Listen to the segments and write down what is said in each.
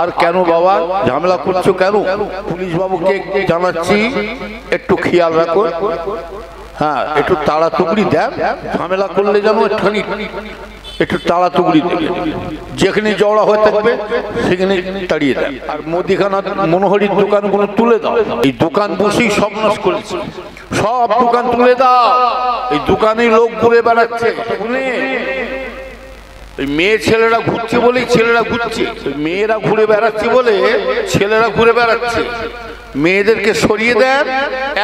আর কেন বাবা ঝামেলা করছো কেন? পুলিশ বাবুকে জানাচ্ছি একটু খেয়াল রাখো, হ্যাঁ একটু তাড়াতাড়ি দেন, ঝামেলা করলে যেন একটু তাড়াতাড়ি দেবে, যেখানে জড়া হয়ে থাকবে সেখানে তাড়িয়ে দেন। আর মুদিখানা মনোহরির দোকানগুলো তুলে দাও, এই দোকান বসেই সব নষ্ট করেছে, সব দোকান তুলে দাও। এই দোকানে লোক ঘুরে বেড়াচ্ছে, মেয়ে ছেলেরা ঘুরছে বলেই ছেলেরা ঘুরছে, মেয়েরা ঘুরে বেড়াচ্ছে বলে ছেলেরা ঘুরে বেড়াচ্ছে। মেয়েদেরকে সরিয়ে দেন,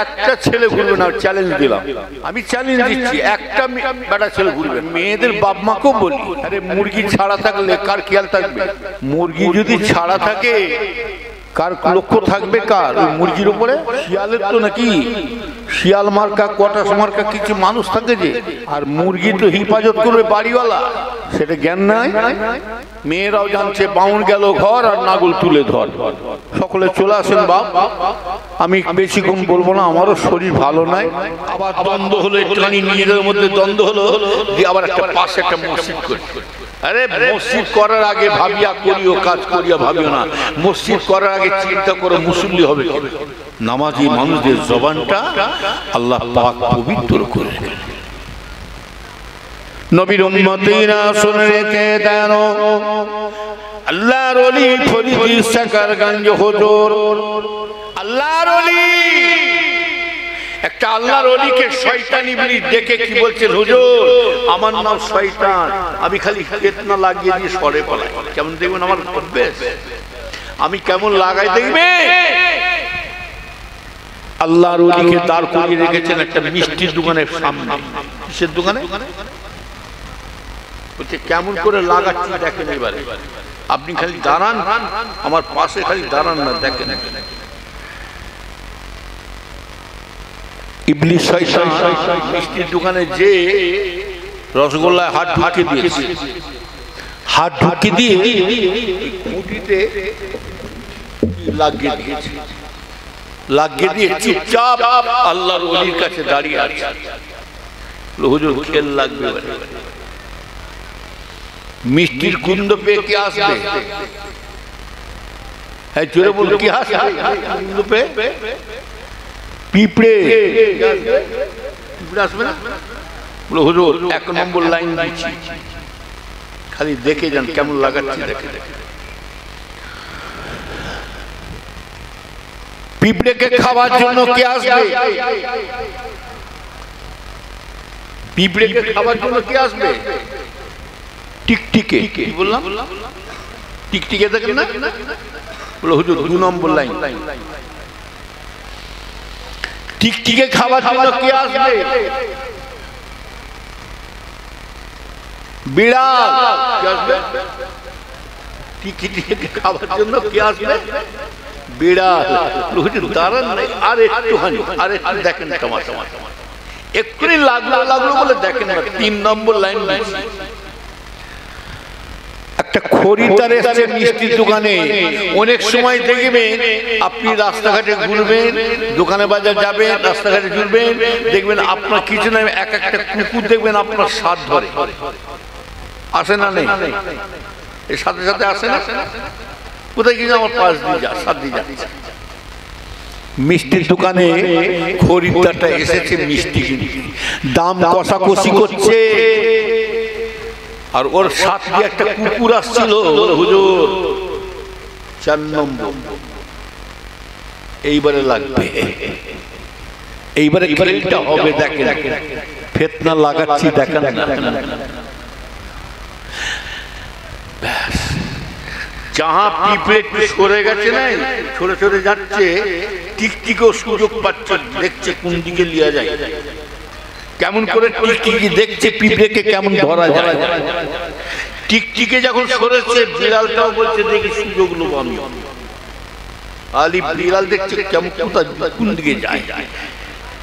একটা ছেলে ঘুরবে না, চ্যালেঞ্জ দিলাম, আমি চ্যালেঞ্জ দিচ্ছি, একটা বেটা ছেলে ঘুরবে। মেয়েদের বাপ মাকেও বলি, আরে মুরগি ছাড়া থাকলে কার খেয়াল থাকবে? মুরগি যদি ছাড়া থাকে কার লক্ষ্য থাকবে? কার? ওই মুরগির উপরে। শিয়ালের তো নাকি শিয়াল মার্কা কটাস মার্কা কিছু মানুষ থাকে যে, আর মুরগি তো হিফাজত করবে বাড়িওয়ালা, সেটা জ্ঞান নাই। মেয়েরাও জানছে বাউন গেল ঘর আর নাগল তুলে ধর। সকলে চলে আসেন বাপ, আমি বেশিক্ষণ বলবো না, আমারও শরীর ভালো নাই। আবার দ্বন্দ্ব হলো, একটুখানি নিজেদের মধ্যে দ্বন্দ্ব হলো, দিয়ে আবার একটা পাশে একটা মসজিদ করে। আরে মসজিদ করার আগে ভাবিয়া করিও, কাজ করিয়া ভাবিও না। মসজিদ করার আগে চিন্তা করো মুসল্লি হবে। নামাজি মানুষদের জবানটা আল্লাহ পাক পবিত্র করে। নবীর উম্মতিরা শুনে রেখে দেন, আল্লাহর ওলি ফরিদ সাকারগঞ্জ হুজুর, আল্লাহর ওলি, একটা আল্লাহর ওলিকে শয়তান ইবলিস দেখে কি বলছেন, হুজুর আমার নাম শয়তান, আমি খালি ফিতনা লাগিয়ে দিয়ে সরে পলাই। কেমন দেখবেন আমার অভ্যাস, আমি কেমন লাগাই দেখবে। আল্লাহর ওলিকে দাঁড় করিয়ে রেখেছেন একটা মিষ্টির দোকানের সামনে। কিসের দোকানে? বলছে কেমন করে লাগাচ্ছি দেখেন, এবারে আপনি খালি দাঁড়ান, আমার পাশে খালি দাঁড়ান না, দেখেন। ইবলিস শয়তান মিষ্টির দোকানে যে রসগোল্লায় হাত ঢুকিয়ে দিয়েছে, হাত ঢুকিয়ে দিয়ে খুঁটিতে লাগিয়ে দিয়েছে, লাগিয়ে দিয়ে চুপচাপ আল্লাহর ওলির কাছে দাঁড়িয়ে আছে। হুজুর খেল লাগবে, মিষ্টির কুন্দ পেয়ে কি আসবে? হ্যাঁ জোরে বল, কি আসবে? কুন্দ পেয়ে পিঁপড়ে, পিঁপড়ে আসবে না? বলো হুজুর 1 নম্বর লাইন দিচ্ছি, খালি দেখে যান কেমন লাগাচ্ছি, দেখে দেখে। পিঁপড়েকে খাওয়ার জন্য কে আসবে? পিঁপড়েকে খাওয়ার জন্য কে আসবে? টিকটিকে। কি বললাম? টিকটিকে দেখেন না? বলো হুজুর 2 নম্বর লাইন, টিকটিকে খাওয়ার জন্য কে আসবে? বিড়াল। কে আসবে? টিকটিকে খাওয়ার জন্য কে আসবে? বিড়াল। হুজুর দাঁড়ান নাই, আর একটুখানি, আর একটু দেখেন তামাশা, এক্ষুনি লাগলো লাগলো বলে দেখেন না। 3 নম্বর লাইন দিচ্ছি, একটা খরিদ্দার এসেছে মিষ্টির দোকানে। অনেক সময় দেখবেন আপনি রাস্তাঘাটে ঘুরবেন, দোকানে বাজার যাবেন, রাস্তাঘাটে ঘুরবেন, দেখবেন আপনার কিছু না এক একটা কুকুর দেখবেন আপনার স্বাদ ধরে, আসে না? নেই, এর সাথে সাথে আসে না? কোথায় গিয়ে আমার পাশ দিয়ে যা, স্বাদ দিয়ে যা। মিষ্টির দোকানে খরিদ্দারটা এসেছে মিষ্টি কিনতে, দাম কষাকষি করছে, আর ওর সাথে একটা কুকুর আসছিল। হুজুর 4 নম্বর, এইবারে লাগবে, এইবারে খেলটা হবে, দেখেন ফিতনা লাগাচ্ছি, দেখেন না। ব্যাস, যাহা পিঁপড়ে সরে গেছে না, সরে সরে যাচ্ছে, টিকটিকেও সুযোগ পাচ্ছে, দেখছে কোন দিকে লিয়া যায়, কেমন করে টিকটিকি দেখছে পিঁপড়েকে কেমন ধরা যায়। টিকটিকে যখন সরেছে, বিড়ালটাও বলছে দেখি সুযোগ লোক আমি। আলি বিড়াল দেখছে কেমন কোন দিকে যায়,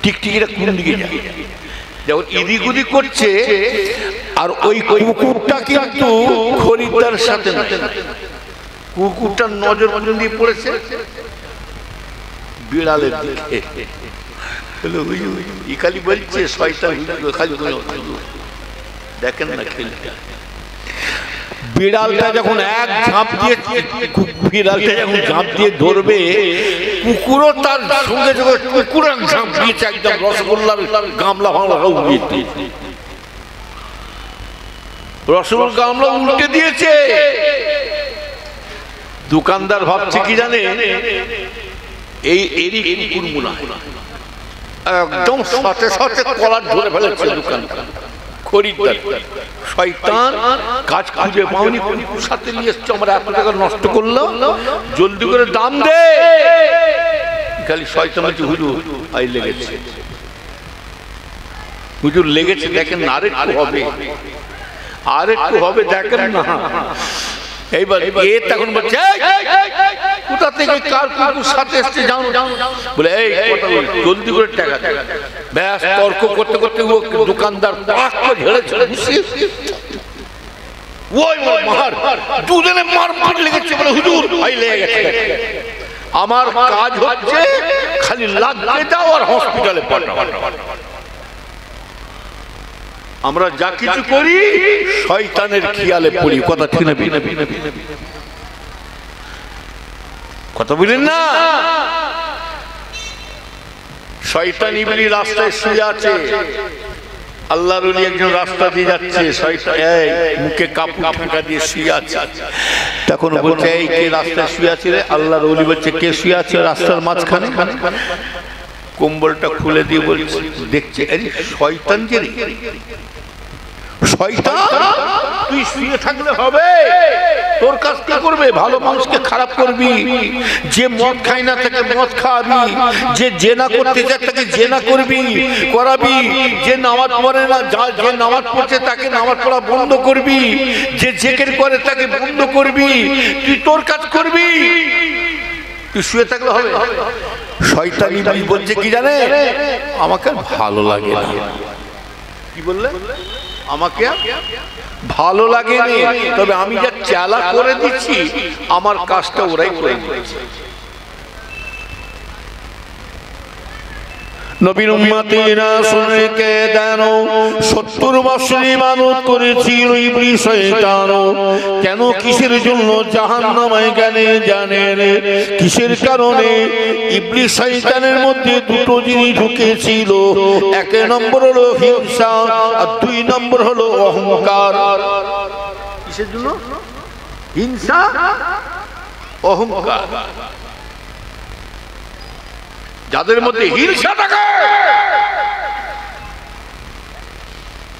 টিকটিকিটা কোন দিকে যায়, যখন এদিক ওদিক করছে। আর ওই কুকুরটা কিন্তু খরিদ্দার সাথে না, কুকুরটার নজর দিয়ে পড়েছে বিড়ালের দিকে। খালি বলছে শয়তান, খালি দেখেন না খেলটা। বিড়ালটা যখন এক ঝাঁপ দিয়ে বিড়ালটা যখন ঝাঁপ দিয়ে ধরবে, কুকুরও তার সঙ্গে যখন কুকুর ঝাঁপ দিয়েছে, একদম রসগোল্লার গামলা ভাঙলা উল্টে দিয়েছে, রসগোল্লার গামলা উল্টে দিয়েছে। দোকানদার ভাবছে কি জানে, এই এরই কুকুর মনে হয়, একদম সাথে সাথে কলার ধরে ফেলেছে দোকানদার। খরিদ্দার শয়তান কাজ খুঁজে পাওনি, কুকুর সাথে নিয়ে এসছে, আমরা এত টাকা নষ্ট করলাম, জলদি করে দাম দে। খালি শয়তান হচ্ছে হুজুর আই লেগেছে, হুজুর লেগেছে, দেখেন আরেকটু হবে, আরেকটু হবে, দেখেন না। এইবার এ তখন বলছে কোথা থেকে কার কুকুর সাথে এসছে জানো, বলে এই কথা বল, জলদি করে টাকা। ব্যাস তর্ক করতে করতে দোকানদার পাক করে ঝেড়েছে, ওই মার দুজনে মার লেগেছে, বলে হুজুর ভাই লেগে গেছে, আমার কাজ হচ্ছে খালি লাগবে দাও আর হসপিটালে পাঠাও। আমরা যা কিছু করি শয়তানের খেয়ালে পড়ি, কথা ঠিক না? কথা বলেন না? শয়তান ইবলিস রাস্তায় শুয়ে আছে, আল্লাহর ওলি একজন রাস্তা দিয়ে যাচ্ছে, শয়তান এই মুখে কাপড় ঢাকা দিয়ে শুয়ে আছে। তখন বলছে এই কে রাস্তায় শুয়ে আছে রে? আল্লাহর ওলি বলছে কে শুয়ে আছে রাস্তার মাঝখানে? কম্বলটা খুলে দিয়ে বলছে, দেখছে শয়তান যে রে, শয়তান তুই শুয়ে থাকলে হবে? তোর কাজ কে করবে? ভালো মানুষকে খারাপ করবি, যে মদ খায় না তাকে মদ খাওয়াবি, যে জেনা করতে যায় তাকে জেনা করবি করাবি, যে নামাজ পড়ে না, যে নামাজ পড়ছে তাকে নামাজ পড়া বন্ধ করবি, যে জিকির করে তাকে বন্ধ করবি, তুই তোর কাজ করবি, তুই শুয়ে থাকলে হবে? শয়তান ইবলিস বলছে কি জানে, আমাকে ভালো লাগে না। কি বললে? আমাকে ভালো লাগেনি, তবে আমি যা চালা করে দিচ্ছি আমার কাজটা ওরাই করে দিচ্ছে। নবীর উম্মতিরা শুনে কে দেন 70 বছর ইবাদত করেছিল ইবলিস শয়তান, কেন কিসের জন্য জাহান্নামে গেলে জানেন? কিসের কারণে? ইবলিস শয়তানের মধ্যে দুটো জিনিস ঢুকেছিল, এক নম্বর হলো হিংসা আর 2 নম্বর হলো অহংকার। কিসের জন্য? হিংসা, অহংকার। যাদের মধ্যে হিংসা থাকে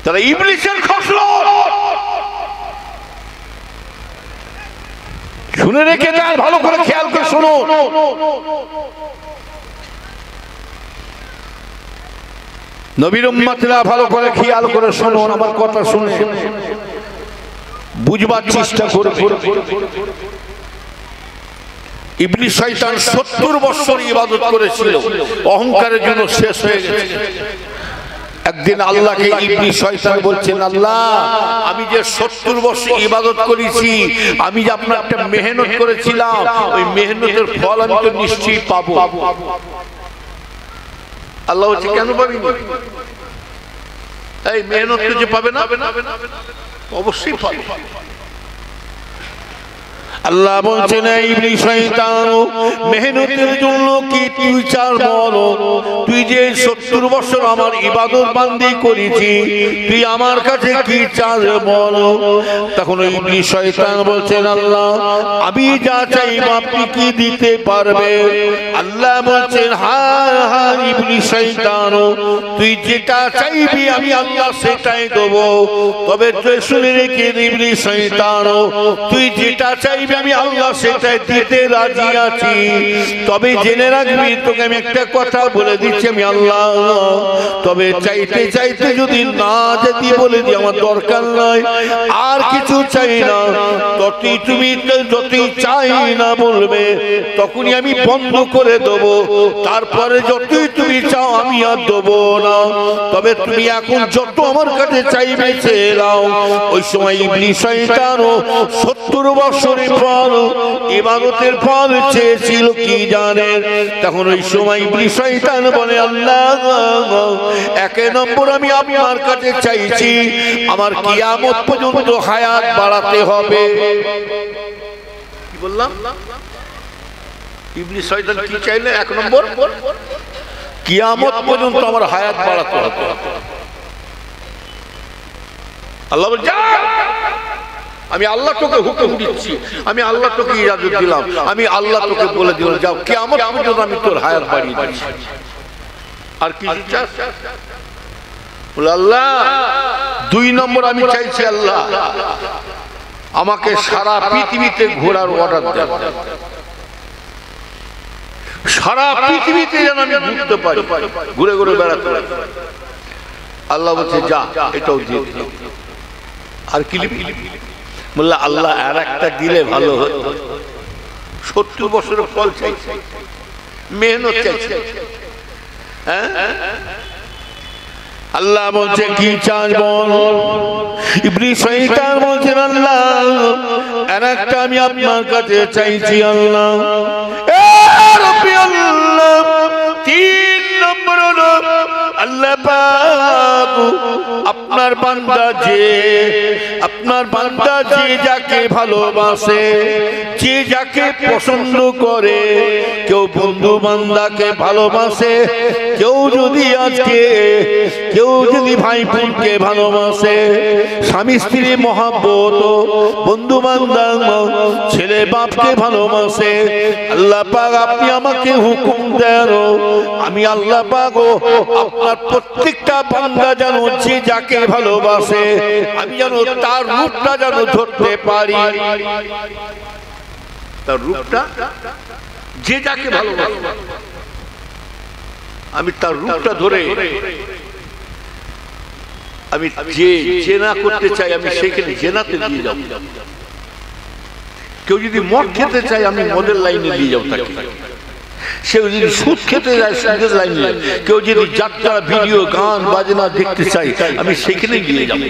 তারা ইবলিসের খসলত। শুনে রেখে দেন, ভালো করে খেয়াল করে শোনো। নবীর উম্মতরা ভালো করে খেয়াল করে শোনো, আমার কথা শুনে বুঝবার চেষ্টা করো। ইবলিস শয়তান 70 বছর ইবাদত করেছিল, অহংকারের জন্য শেষ হয়ে গেছে। একদিন আল্লাহকে ইবলিস শয়তান বলছেন, আল্লাহ আমি যে 70 বছর ইবাদত করেছি, আমি যে আপনার একটা মেহনত করেছিলাম, ওই মেহনতের ফল আমি তো নিশ্চয়ই পাবো। আল্লাহ বলছে কেন পাবি? এই মেহনত তো যে পাবে না, অবশ্যই পাবে। আল্লাহ বলছেন ইবলিস শয়তান, মেহনতের জন্য কি তুই চার বল? তুই যে 70 বছর আমার ইবাদত বান্দি করেছি, তুই আমার কাছে কি চার বল? তখন ইবলিস শয়তান বলছেন, আল্লাহ আমি যা চাইব আপনি কি দিতে পারবে? আল্লাহ বলছেন, হ্যাঁ হ্যাঁ ইবলিস শয়তান, তুই যেটা চাইবি আমি আল্লাহ সেটাই দেব। তবে তুই শুনে রেখে ইবলিস শয়তান, তুই যেটা চাইবি আমি আল্লাহ সেটাই দিতে রাজি আছি। তবে জেনে রাখবি, তোকে আমি একটা কথা বলে দিচ্ছি, আমি আল্লাহ, তবে চাইতে চাইতে যদি না যদি বলে দি আমার দরকার নাই, আর কিছু চাই না, ততই তুমি যতই চাই না বলবে তখনই আমি বন্ধ করে দেব। তারপরে যতই তুমি চাও আমি আর দেবো না। তবে তুমি এখন যত আমার কাছে চাইবে চেয়ে নাও। ওই সময় ইবলিস শয়তান 70 বছর ফল, ইবাদতের ফল চেয়েছিল কি জানেন? তখন ওই সময় ইবলিস শয়তান বলে, আল্লাহ, এক নম্বর আমি আপনার কাছে চাইছি আমার কিয়ামত পর্যন্ত হায়াত বাড়াতে হবে। কি বললাম? ইবলিস শয়তান কি চাইলে? এক নম্বর কিয়ামত পর্যন্ত আমার হায়াত বাড়াতে হবে। আল্লাহ বলে, যা, আমি আল্লাহ তোকে হুকুম দিচ্ছি, আমি আল্লাহ তোকে ইজাজত দিলাম, আমি আল্লাহ তোকে বলে দিলাম, যাও কিয়ামত পর্যন্ত আমি তোর হায়াত বাড়িয়ে দিচ্ছি। আর কি চাস? বলে, আল্লাহ, দুই নম্বর আমি চাইছি, আল্লাহ আমাকে সারা পৃথিবীতে ঘোরার অর্ডার দেন, সারা পৃথিবীতে যেন আমি ঘুরতে পারি, ঘুরে ঘুরে বেড়াতে পারি। আল্লাহ বলছে, যা, এটাও দিয়ে দিল। আর কি বললা? আল্লাহ আর একটা দিলে ভালো হতো। 70 বছরের ফল চাইছে, মেহনত চাইছে। হ্যাঁ, আল্লাহ বলছে, কি চাস বল? ইবলিস শয়তান বলছে, আল্লাহ আর একটা আমি আপনার কাছে চাইছি, আল্লাহ। তিন নম্বর হলো, আল্লাহ পাক আপনার বান্দা যে যাকে ভালোবাসে, যে যাকে পছন্দ করে, কেউ বন্ধু বান্দাকে ভালোবাসে, কেউ যদি ভাই বোনকে ভালোবাসে, স্বামী স্ত্রী মহব্বত, বন্ধু বান্ধব, ছেলে বাপকে ভালোবাসে। আল্লাহ পাক আপনি আমাকে হুকুম দেন, আমি আল্লাহ পাক আপনার প্রত্যেকটা বান্দা যেন যে যাকে ভালোবাসে, আমি যেন তার রূপটা যেন ধরতে পারি। তার রূপটা, যে যাকে ভালোবাসে আমি তার রূপটা ধরে, আমি যে জেনা করতে চাই আমি সেখানে জেনাতে দিয়ে যাব। কেউ যদি মদ খেতে চাই আমি মদের লাইনে নিয়ে যাবো তাকে। সে যদি সুদ খেতে যায় সুদের লাইনে, কেউ যদি যাত্রা ভিডিও গান বাজনা দেখতে চাই আমি সেখানে নিয়ে যাব।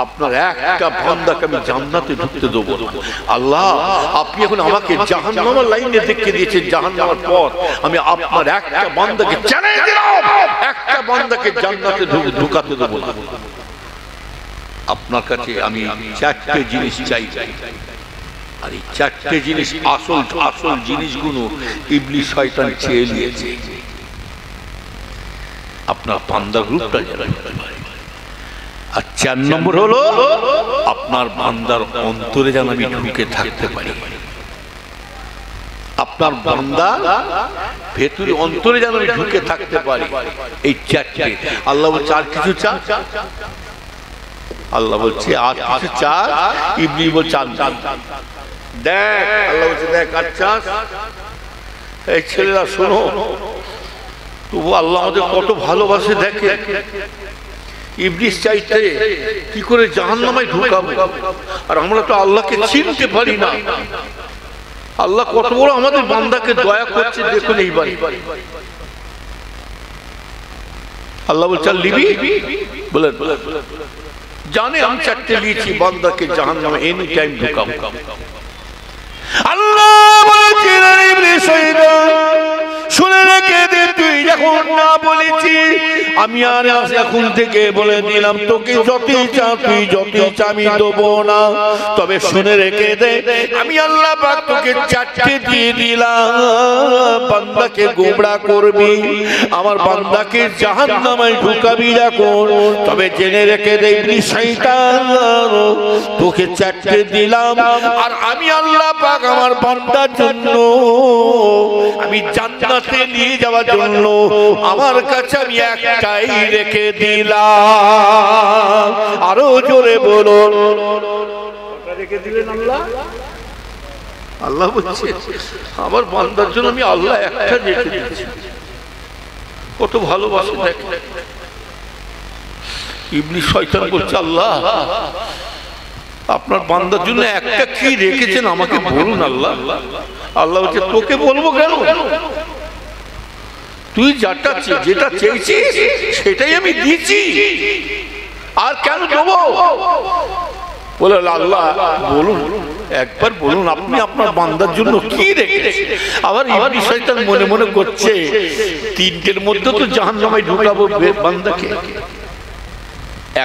আপনার একটা বান্দাকে আমি জান্নাতে ঢুকতে দেবো না। আল্লাহ আপনি এখন আমাকে জাহান্নামের লাইনে দেখিয়ে দিয়েছেন, জাহান্নামের পথ। আমি আপনার একটা বান্দাকে চ্যালেঞ্জ দিলাম, একটা বান্দাকে জান্নাতে ঢুকাতে দেবো না। আপনার কাছে আমি চারটে জিনিস চাই, আর এই চারটে জিনিস আসল জিনিসগুলো ইবলিস শয়তান চেয়ে নিয়েছে। আপনার বান্দার রূপটা জানতে পারে। আর 4 নম্বর হলো আপনার বান্দার অন্তরে যেন আমি ঢুকে থাকতে পারি। আপনার বান্দা ভেতরে অন্তরে যেন আমি ঢুকে থাকতে পারি। এই চারটে। আল্লাহ বলছে আর কিছু চা? আল্লাহ বলছে আর কিছু চা? ইবলিস বলছে দেখ, আল্লাহ বলছে দেখ আর চাস? এই ছেলেরা শোনো, তবু আল্লাহ আমাদের কত ভালোবাসে দেখে। ইবলিস চাইতে কি করে জাহান্নামে ঢুকাবো, আর আমরা তো আল্লাহকে চিনতে পারি না। আল্লাহ কত বড় আমাদের বান্দাকে দয়া করছে দেখুন। এইবার আল্লাহ বলছে লিবি, বলে জানে আমি চারটে লিয়েছি বান্দাকে জাহান্নামে এনি টাইম ঢুকাবো। আল্লাহ বলেছেন ইবলিস শয়তান শুনে রেখে দে, তুই যখন না বলেছি আমি আর এখন থেকে বলে দিলাম তোকে যতই চা তুই যতই চা আমি দেবো না। তবে শুনে রেখে দে আমি আল্লাহ পাক তোকে চারটে দিয়ে দিলাম, বান্দাকে গোমরা করবি, আমার বান্দাকে জাহান্নামে ঢুকাবি যখন। তবে জেনে রেখে দে ইবলিস শয়তান তোকে চারটে দিলাম, আর আমি আল্লাহ পাক আমার বান্দার জন্য আমি জান্নাতে নিয়ে যাওয়ার জন্য আমার কাছে আমি একটাই রেখে দিলাম। আরো জোরে বলুন রেখে দিলেন আল্লাহ। আল্লাহ বলছে আমার বান্দার জন্য আমি আল্লাহ একটা রেখে দিয়েছি। কত ভালোবাসে দেখ। ইবলিস শয়তান বলছে আল্লাহ আপনার বান্দার জন্য একটা কি রেখেছেন আমাকে বলুন আল্লাহ। আল্লাহ বলছে তোকে বলবো কেন, তুই যেটা চেয়েছিস সেটাই আমি দিয়েছি, আর কেন দেবো? বলে আল্লাহ বলুন একবার বলুন আপনি আপনার বান্দার জন্য কি রেখেছেন? আবার ইবলিস শয়তান মনে মনে করছে তিনটের মধ্যে তো জাহান্নামে ঢুকাবো বান্দাকে,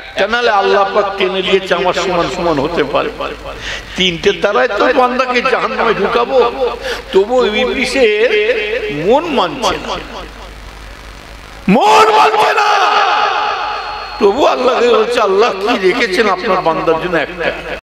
একটা নালে আল্লাহ পাক টেনে দিয়েছে আমার সমান সমান হতে পারে, তিনটের দ্বারাই তো বান্দাকে জাহান্নামে ঢুকাবো। তবু ইবলিসের মন মানছে না, মন মানছে না। তবু আল্লাহকে বলছে আল্লাহ কি রেখেছেন আপনার বান্দার জন্য? একটা